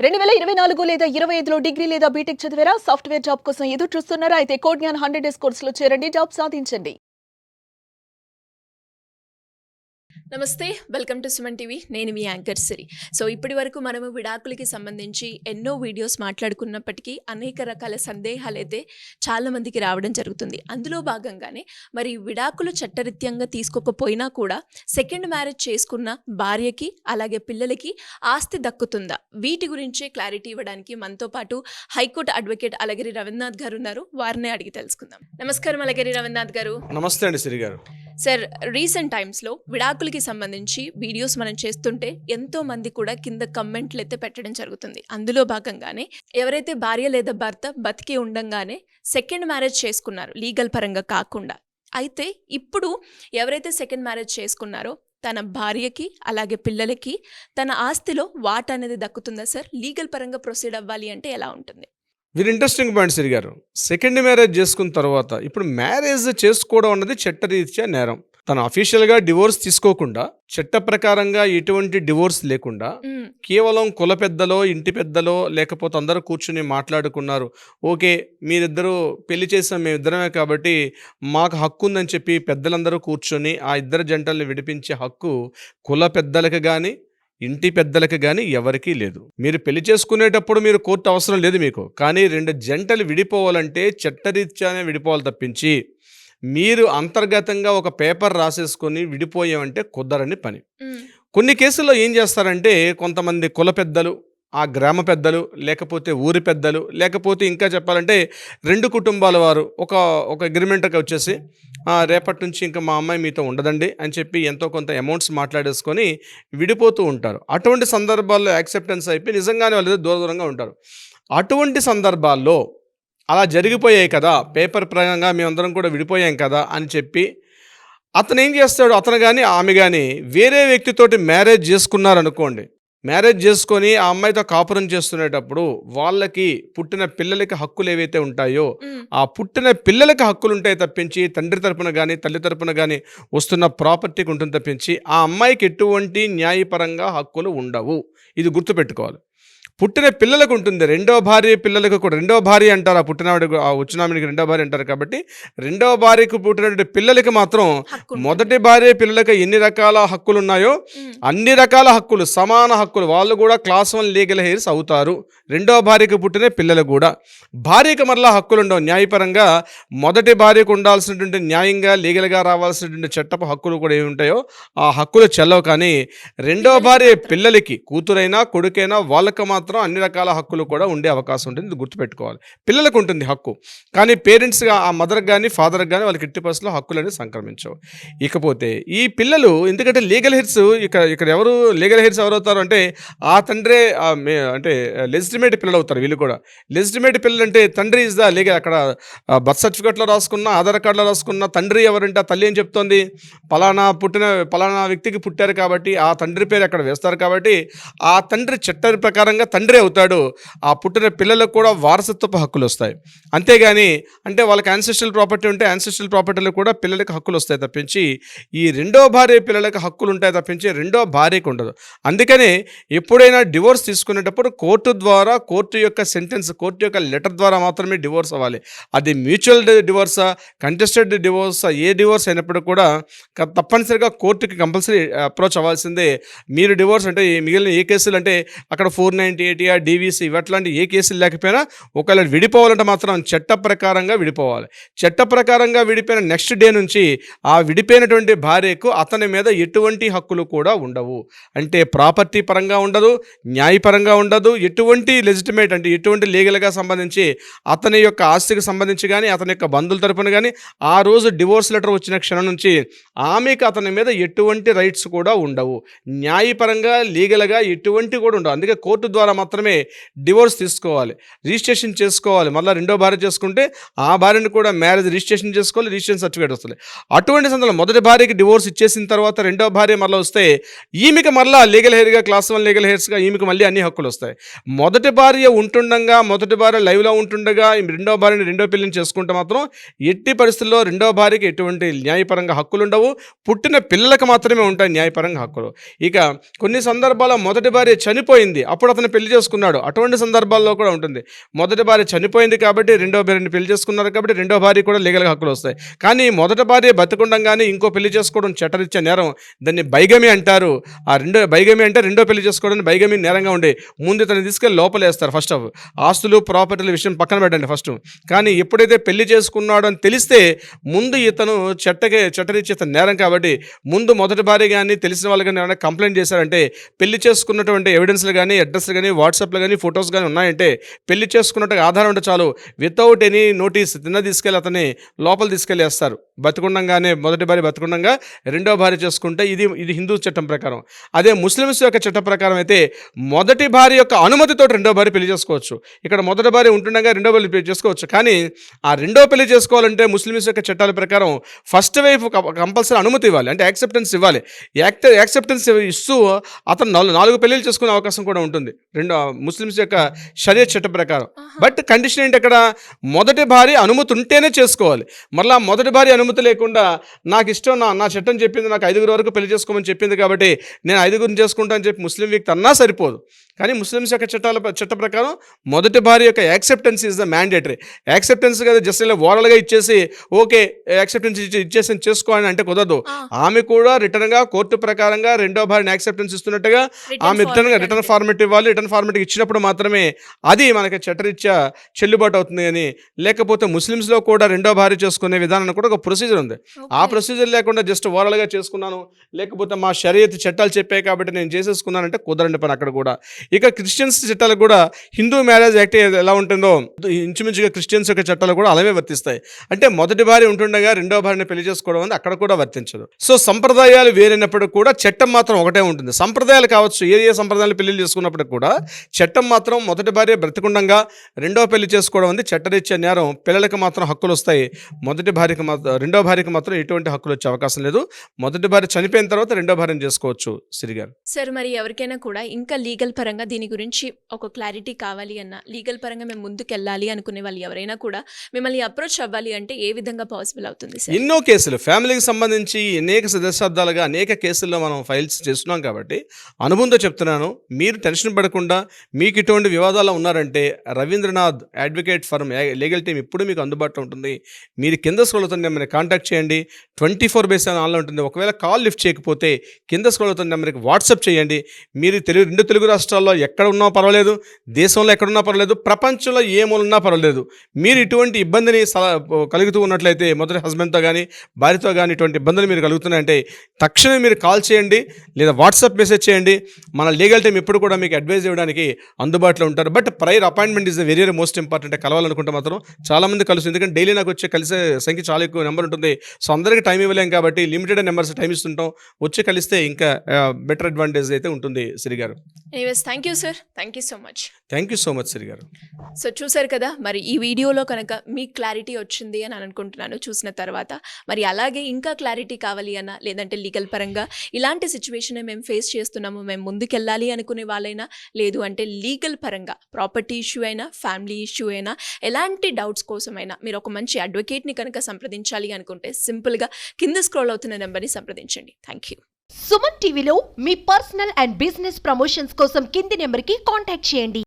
2024 లేదా 25లో డిగ్రీ లేదా బీటెక్ చదివారా? సాఫ్ట్‌వేర్ జాబ్ కోసం ఎదురు చూస్తున్నారా? అయితే కోడ్ జ్ఞాన్ 100 డేస్ కోర్సులో చేరండి. జాబ్ సాధించండి. నమస్తే, వెల్కమ్ టు సుమన్ టీవీ. నేను మీ యాంకర్ సిరి. సో ఇప్పటి వరకు మనము విడాకులకి సంబంధించి ఎన్నో వీడియోస్ మాట్లాడుకున్నప్పటికీ అనేక రకాల సందేహాలైతే చాలామందికి రావడం జరుగుతుంది. అందులో భాగంగానే మరి విడాకులు చట్టరీత్యంగా తీసుకోకపోయినా కూడా సెకండ్ మ్యారేజ్ చేసుకున్న భార్యకి అలాగే పిల్లలకి ఆస్తి దక్కుతుందా? వీటి గురించే క్లారిటీ ఇవ్వడానికి మనతో పాటు హైకోర్టు అడ్వకేట్ అలగిరి రవీంద్రనాథ్ గారు ఉన్నారు. వారినే అడిగి తెలుసుకుందాం. నమస్కారం అలగిరి రవీంద్రనాథ్ గారు. నమస్తే అండి సిరి గారు. సార్, రీసెంట్ టైమ్స్లో విడాకులకి సంబంధించి వీడియోస్ మనం చేస్తుంటే ఎంతో మంది కూడా కింద కమెంట్లు అయితే పెట్టడం జరుగుతుంది. అందులో భాగంగానే ఎవరైతే భార్య లేదా భర్త బతికి ఉండంగానే సెకండ్ మ్యారేజ్ చేసుకున్నారు లీగల్ పరంగా కాకుండా, అయితే ఇప్పుడు ఎవరైతే సెకండ్ మ్యారేజ్ చేసుకున్నారో తన భార్యకి అలాగే పిల్లలకి తన ఆస్తిలో వాటా అనేది దక్కుతుందా సార్? లీగల్ పరంగా ప్రొసీడ్ అవ్వాలి అంటే ఎలా ఉంటుంది? వీరు ఇంట్రెస్టింగ్ పాయింట్ సిరి గారు. సెకండ్ మ్యారేజ్ చేసుకున్న తర్వాత ఇప్పుడు మ్యారేజ్ చేసుకోవడం అన్నది చట్టరీత్యా నేరం. తను అఫీషియల్గా డివోర్స్ తీసుకోకుండా, చట్ట ప్రకారంగా ఎటువంటి డివోర్స్ లేకుండా, కేవలం కుల పెద్దలో ఇంటి పెద్దలో లేకపోతే అందరూ కూర్చుని మాట్లాడుకున్నారు, ఓకే మీరిద్దరూ పెళ్లి చేసాం మేమిద్దరమే కాబట్టి మాకు హక్కు ఉందని చెప్పి పెద్దలందరూ కూర్చొని ఆ ఇద్దరు జంటల్ని విడిపించే హక్కు కుల పెద్దలకు కానీ ఇంటి పెద్దలకు కానీ ఎవరికీ లేదు. మీరు పెళ్లి చేసుకునేటప్పుడు మీరు కోర్టు అవసరం లేదు మీకు. కానీ రెండు జంటలు విడిపోవాలంటే చట్టరీత్యానే విడిపోవాలి తప్పించి మీరు అంతర్గతంగా ఒక పేపర్ రాసేసుకొని విడిపోయామంటే కుదరని పని. కొన్ని కేసుల్లో ఏం చేస్తారంటే కొంతమంది కుల పెద్దలు, ఆ గ్రామ పెద్దలు, లేకపోతే ఊరి పెద్దలు, లేకపోతే ఇంకా చెప్పాలంటే రెండు కుటుంబాల వారు ఒక అగ్రిమెంట్కి వచ్చేసి రేపటి నుంచి ఇంకా మా అమ్మాయి మీతో ఉండదండి అని చెప్పి ఎంతో కొంత అమౌంట్స్ మాట్లాడేసుకొని విడిపోతూ ఉంటారు. అటువంటి సందర్భాల్లో యాక్సెప్టెన్స్ అయిపోయి నిజంగానే వాళ్ళు దూరంగా ఉంటారు. అటువంటి సందర్భాల్లో అలా జరిగిపోయాయి కదా, పేపర్ ప్రకారంగా మేమందరం కూడా విడిపోయాం కదా అని చెప్పి అతను ఏం చేస్తాడు, అతను కానీ ఆమె కానీ వేరే వ్యక్తితోటి మ్యారేజ్ చేసుకున్నారనుకోండి, మ్యారేజ్ చేసుకొని ఆ అమ్మాయితో కాపురం చేస్తునేటప్పుడు వాళ్ళకి పుట్టిన పిల్లలకి హక్కులు ఏవైతే ఉంటాయో ఆ పుట్టిన పిల్లలకి హక్కులు ఉంటాయి తప్పించి తండ్రి తరపున కానీ తల్లి తరపున కానీ వస్తున్న ప్రాపర్టీకి ఉంటుంది తప్పించి ఆ అమ్మాయికి ఎటువంటి న్యాయపరంగా హక్కులు ఉండవు. ఇది గుర్తుపెట్టుకోవాలి. పుట్టిన పిల్లలకు ఉంటుంది. రెండో భార్య పిల్లలకు కూడా రెండో భార్య అంటారు. ఆ పుట్టినవాడికి ఆ వచ్చినామిడికి రెండో భార్య అంటారు. కాబట్టి రెండో భార్యకు పుట్టినటువంటి పిల్లలకి మాత్రం మొదటి భార్య పిల్లలకి ఎన్ని రకాల హక్కులు ఉన్నాయో అన్ని రకాల హక్కులు, సమాన హక్కులు, వాళ్ళు కూడా క్లాస్ 1 లీగల్ హెయిర్స్ అవుతారు. రెండో భార్యకు పుట్టిన పిల్లలు కూడా. భార్యకు మరలా హక్కులు ఉండవు న్యాయపరంగా. మొదటి భార్యకు ఉండాల్సినటువంటి న్యాయంగా లీగల్గా రావాల్సినటువంటి చట్టపు హక్కులు కూడా ఏమి ఉంటాయో ఆ హక్కులు చెల్లవు. కానీ రెండో భార్య పిల్లలకి, కూతురైనా కొడుకైనా వాళ్ళకి మాత్రం అన్ని రకాల హక్కులు కూడా ఉండే అవకాశం ఉంటుంది. ఇది గుర్తుపెట్టుకోవాలి. పిల్లలకు ఉంటుంది హక్కు, కానీ పేరెంట్స్గా ఆ మదర్కి కానీ ఫాదర్కి కానీ వాళ్ళకి ఎట్టి పరిస్థితుల్లో హక్కులు అనేది సంక్రమించవు. ఇకపోతే ఈ పిల్లలు ఎందుకంటే లీగల్ హెయిర్స్ ఇక్కడ ఎవరు లీగల్ హెయిర్స్ ఎవరవుతారు అంటే ఆ తండ్రే అంటే లెజిటిమేట్ పిల్లలు అవుతారు. వీళ్ళు కూడా లెజిటిమేట్ పిల్లలు అంటే తండ్రి ఇస్ ద లీగల్. అక్కడ బర్త్ సర్టిఫికేట్లో రాసుకున్న, ఆధార్ కార్డులో రాసుకున్న తండ్రి ఎవరంటే ఆ తల్లి ఏం చెప్తోంది, పలానా వ్యక్తికి పుట్టారు కాబట్టి ఆ తండ్రి పేరు అక్కడ వేస్తారు కాబట్టి ఆ తండ్రి చట్ట ప్రకారంగా తండ్రి అవుతాడు. ఆ పుట్టిన పిల్లలకు కూడా వారసత్వపు హక్కులు వస్తాయి. అంతేగాని అంటే వాళ్ళకి యాన్సెస్ట్రల్ ప్రాపర్టీ ఉంటే యాన్సెస్ట్రల్ ప్రాపర్టీలో కూడా పిల్లలకి హక్కులు వస్తాయి తప్పించి ఈ రెండో భార్య పిల్లలకి హక్కులు ఉంటాయి తప్పించి రెండో భార్యకు ఉండదు. అందుకనే ఎప్పుడైనా డివోర్స్ తీసుకునేటప్పుడు కోర్టు ద్వారా, కోర్టు యొక్క సెంటెన్స్, కోర్టు యొక్క లెటర్ ద్వారా మాత్రమే డివోర్స్ అవ్వాలి. అది మ్యూచువల్ డివోర్సా, కంటెస్టెడ్ డివోర్సా, ఏ డివోర్స్ అయినప్పుడు కూడా తప్పనిసరిగా కోర్టుకి కంపల్సరీ అప్రోచ్ అవ్వాల్సిందే. మీరు డివోర్స్ అంటే మిగిలిన ఏ కేసులు అంటే అక్కడ 498 డివిసి ఇవట్లాంటి ఏ కేసులు లేకపోయినా ఒకవేళ విడిపోవాలంటే మాత్రం చట్ట ప్రకారంగా విడిపోవాలి. చట్ట ప్రకారంగా విడిపోయిన నెక్స్ట్ డే నుంచి ఆ విడిపోయినటువంటి భార్యకు అతని మీద ఎటువంటి హక్కులు కూడా ఉండవు. అంటే ప్రాపర్టీ పరంగా ఉండదు, న్యాయపరంగా ఉండదు, ఎటువంటి లెజిటిమేట్ అంటే ఎటువంటి లీగల్గా సంబంధించి అతని యొక్క ఆస్తికి సంబంధించి కానీ అతని యొక్క బంధువుల తరపున కానీ ఆ రోజు డివోర్స్ లెటర్ వచ్చిన క్షణం నుంచి ఆమెకు అతని మీద ఎటువంటి రైట్స్ కూడా ఉండవు. న్యాయపరంగా లీగల్గా ఎటువంటి కూడా ఉండవు. అందుకే కోర్టు ద్వారా మాత్రమే డివోర్స్ తీసుకోవాలి, రిజిస్ట్రేషన్ చేసుకోవాలి. మళ్ళీ రెండో భార్య చేసుకుంటే ఆ భార్యను కూడా మ్యారేజ్ రిజిస్ట్రేషన్ చేసుకోవాలి, రిజిస్ట్రేషన్ సర్టిఫికేట్ వస్తుంది. అటువంటి సందర్భంలో మొదటి భార్యకి డివోర్స్ ఇచ్చేసిన తర్వాత రెండో భార్య మళ్ళీ వస్తే ఈమెకి మళ్ళీ లీగల్ హెయిర్గా, క్లాస్ 1 లీగల్ హెయిర్స్గా ఈమెకి మళ్ళీ అన్ని హక్కులు వస్తాయి. మొదటి భార్య ఉంటుండగా, మొదటి భార్య లైవ్లో ఉంటుండగా రెండో భార్యని రెండో పిల్లని చేసుకుంటే మాత్రం ఎట్టి పరిస్థితుల్లో రెండో భార్యకి ఎటువంటి న్యాయపరంగా హక్కులు ఉండవు. పుట్టిన పిల్లలకు మాత్రమే ఉంటాయి న్యాయపరంగా హక్కులు. ఇక కొన్ని సందర్భాల్లో మొదటి భార్య చనిపోయింది, అప్పుడు అతని పెళ్లి చేసుకున్నాడు. అటువంటి సందర్భాల్లో కూడా ఉంటుంది. మొదటి భార్య చనిపోయింది కాబట్టి రెండో భార్యని పెళ్లి చేసుకున్నారు కాబట్టి రెండో భార్య కూడా లీగల్గా హక్కులు వస్తాయి. కానీ మొదటి భార్య బతికుండగానే ఇంకో పెళ్లి చేసుకోవడం చట్టరీత్యా నేరం. దాన్ని బైగమి అంటారు. ఆ బైగమి అంటే రెండో పెళ్లి చేసుకోవడానికి బైగమి నేరంగా ఉండే. ముందు తను తీసుకెళ్ళి లోపలేస్తారు. ఫస్ట్ ఆఫ్ ఆస్తులు ప్రాపర్టీల విషయం పక్కన పెట్టండి ఫస్ట్. కానీ ఎప్పుడైతే పెళ్లి చేసుకున్నాడో అని తెలిస్తే ముందు ఇతను చట్టరీత్యా ఇతను నేరం కాబట్టి ముందు మొదటి భార్య కానీ తెలిసిన వాళ్ళు కానీ ఏమైనా కంప్లైంట్ చేశారంటే పెళ్లి చేసుకున్నటువంటి ఎవిడెన్స్లు కానీ అడ్రస్లు కానీ వాట్సాప్లో కానీ ఫొటోస్ కానీ ఉన్నాయంటే పెళ్లి చేసుకున్నట్టుగా ఆధారం ఉంటే చాలు, వితౌట్ ఎనీ నోటీస్ తీసుకెళ్ళి అతన్ని లోపల తీసుకెళ్ళేస్తారు. బతికుండంగానే మొదటి భార్య బతికుండంగా రెండో భార్య చేసుకుంటే ఇది హిందూ చట్టం ప్రకారం. అదే ముస్లిమ్స్ యొక్క చట్టం ప్రకారం అయితే మొదటి భార్య యొక్క అనుమతితో రెండో భార్య పెళ్లి చేసుకోవచ్చు. ఇక్కడ మొదటి భార్య ఉంటుండగా రెండో భార్య పెళ్లి చేసుకోవచ్చు. కానీ ఆ రెండో పెళ్లి చేసుకోవాలంటే ముస్లిమ్స్ యొక్క చట్టాల ప్రకారం ఫస్ట్ వైఫ్ కంపల్సరీ అనుమతి ఇవ్వాలి, అంటే యాక్సెప్టెన్స్ ఇవ్వాలి. యాక్సెప్టెన్స్ ఇస్తూ అతను 4 పెళ్లిళ్ళు చేసుకునే అవకాశం కూడా ఉంటుంది ముస్లిమ్స్ యొక్క షరియత్ చట్టం ప్రకారం. బట్ కండిషన్ ఏంటి, అక్కడ మొదటి భార్య అనుమతి ఉంటేనే చేసుకోవాలి. మళ్ళీ మొదటి భార్య అనుమతి లేకుండా నాకు ఇష్టం, నా చట్టం చెప్పింది నాకు 5 వరకు పెళ్లి చేసుకోమని చెప్పింది కాబట్టి నేను 5 చేసుకుంటా అని చెప్పి ముస్లిం వ్యక్తి అన్నా సరిపోదు. కానీ ముస్లిమ్స్ యొక్క చట్ట ప్రకారం మొదటి భార్య యొక్క acceptance is the mandatory. Acceptance కదా జస్ట్ ఇలా ఓరల్గా ఇచ్చేసి ఓకే యాక్సెప్టెన్స్ ఇచ్చేసి చేసుకోవాలని అంటే కుదరదు. ఆమె కూడా రిటర్న్గా కోర్టు ప్రకారంగా రెండో భార్యని యాక్సెప్టెన్స్ ఇస్తున్నట్టుగా ఆమె రిటర్న్ ఫార్మేట్ ఇవ్వాలి. రిటర్న్ ఫార్మేట్ ఇచ్చినప్పుడు మాత్రమే అది మనకి చట్టరీత్యా చెల్లుబాటు అవుతుంది. అని లేకపోతే ముస్లిమ్స్లో కూడా రెండో భార్య చేసుకునే విధానం కూడా ఒక ప్రొసీజర్ ఉంది. ఆ ప్రొసీజర్ లేకుండా జస్ట్ ఓరల్గా చేసుకున్నాను లేకపోతే మా షరియత్ చట్టాలు చెప్పాయి కాబట్టి నేను చేసేసుకున్నానంటే కుదరండి పని అక్కడ కూడా. ఇక క్రిస్టియన్స్ చట్టాలు కూడా హిందూ మ్యారేజ్ యాక్ట్ ఎలా ఉంటుందో ఇంచుమించుగా క్రిస్టియన్స్ యొక్క చట్టాలు కూడా అలాగే వర్తిస్తాయి. అంటే మొదటి భార్య ఉంటుండగా రెండో భార్యని పెళ్లి చేసుకోవడం అనేది అక్కడ కూడా వర్తించదు. సో సంప్రదాయాలు వేరైనప్పుడు కూడా చట్టం మాత్రం ఒకటే ఉంటుంది. సంప్రదాయాలు కావచ్చు, ఏ సంప్రదాయాలు పెళ్లి చేసుకున్నప్పటికి కూడా చట్టం మాత్రం మొదటి భార్య బ్రతికుండంగా రెండో పెళ్లి చేసుకోవడం అనేది చట్టరీత్యా నేరం. పిల్లలకు మాత్రం హక్కులు వస్తాయి, రెండో భార్యకి మాత్రం ఎటువంటి హక్కులు వచ్చే అవకాశం లేదు. మొదటి భార్య చనిపోయిన తర్వాత రెండో భార్యను చేసుకోవచ్చు. సిరిగారు సార్, మరి ఎవరికైనా కూడా ఇంకా లీగల్ పరంగా దీని గురించి ఒక క్లారిటీ కావాలి అన్నా, లీగల్ పరంగా మేము ముందుకు వెళ్ళాలి అనుకునే వాళ్ళు ఎవరైనా కూడా మిమ్మల్ని అప్రోచ్ అవ్వాలి అంటే ఏ విధంగా పాసిబుల్ అవుతుంది సార్? ఎన్నో కేసులు ఫ్యామిలీకి సంబంధించి అనేక దశాబ్దాలుగా అనేక కేసుల్లో మనం ఫైల్స్ చేస్తున్నాం కాబట్టి అనుభవంతో చెప్తున్నాను. మీరు టెన్షన్ పడకుండా మీకు ఇటువంటి వివాదాలు ఉన్నారంటే Ravindranath advocate firm legal team ఇప్పుడు మీకు అందుబాటులో ఉంటుంది. మీరు కింద స్క్రోల్ అవుతున్న నెంబర్ని కాంటాక్ట్ చేయండి. 24/7 ఆన్లో ఉంటుంది. ఒకవేళ కాల్ లిఫ్ట్ చేయకపోతే కింద స్క్రోల్ అవుతున్న నెంబర్కి వాట్సాప్ చేయండి. మీరు రెండు తెలుగు రాష్ట్రాల్లో ఎక్కడ ఉన్నా పర్వాలేదు, దేశంలో ఎక్కడున్నా పర్వాలేదు, ప్రపంచంలో ఏ మూలన్నా పర్వాలేదు. మీరు ఇటువంటి ఇబ్బందిని కలుగుతూ ఉన్నట్లయితే మొదటి హస్బెండ్తో కానీ భార్యతో కానీ ఇటువంటి ఇబ్బందులు మీరు కలుగుతున్నాయంటే తక్షణమే మీరు కాల్ చేయండి లేదా వాట్సాప్ మెసేజ్ చేయండి. మన లీగల్ టీం ఎప్పుడు కూడా మీకు అడ్వైజ్ ఇవ్వడానికి అందుబాటులో ఉంటారు. But prior appointment is very most important. కలవాలనుకుంటే మాత్రం చాలామంది కలుస్తుంది. ఎందుకంటే డైలీ నాకు వచ్చే కలిసే సంఖ్య చాలా ఎక్కువ నెంబర్ ఉంటుంది. సో అందరికీ టైం ఇవ్వలేం కాబట్టి లిమిటెడ్ నెంబర్స్ టైం ఇస్తుంటాం. వచ్చి కలిస్తే ఇంకా బెటర్ అడ్వాంటేజ్ అయితే ఉంటుంది. సిరి గారు, anyways thank you sir, thank you so much. Thank you so much Siri గారు. సో చూసారు కదా, మరి ఈ వీడియోలో కనుక మీకు క్లారిటీ వచ్చింది అని అనుకుంటున్నాను చూసిన తర్వాత. మరి అలాగే ఇంకా క్లారిటీ కావాలి అన్నా, లేదంటే లీగల్ పరంగా ఇలాంటి సిచ్యువేషన్ మేము ఫేస్ చేస్తున్నాము, మేము ముందుకెళ్ళాలి అనుకునే వాళ్ళైనా, లేదు అంటే లీగల్ పరంగా ప్రాపర్టీ ఇష్యూ అయినా, ఫ్యామిలీ ఇష్యూ అయినా, ఎలాంటి డౌట్స్ కోసమైనా మీరు ఒక మంచి అడ్వకేట్ని కనుక సంప్రదించాలి అనుకుంటే సింపుల్గా కింద స్క్రోల్ అవుతున్న నెంబర్ని సంప్రదించండి. Thank you. సుమన్ టీవీలో మీ పర్సనల్ అండ్ బిజినెస్ ప్రమోషన్స్ కోసం కింది నెంబర్కి కాంటాక్ట్ చేయండి.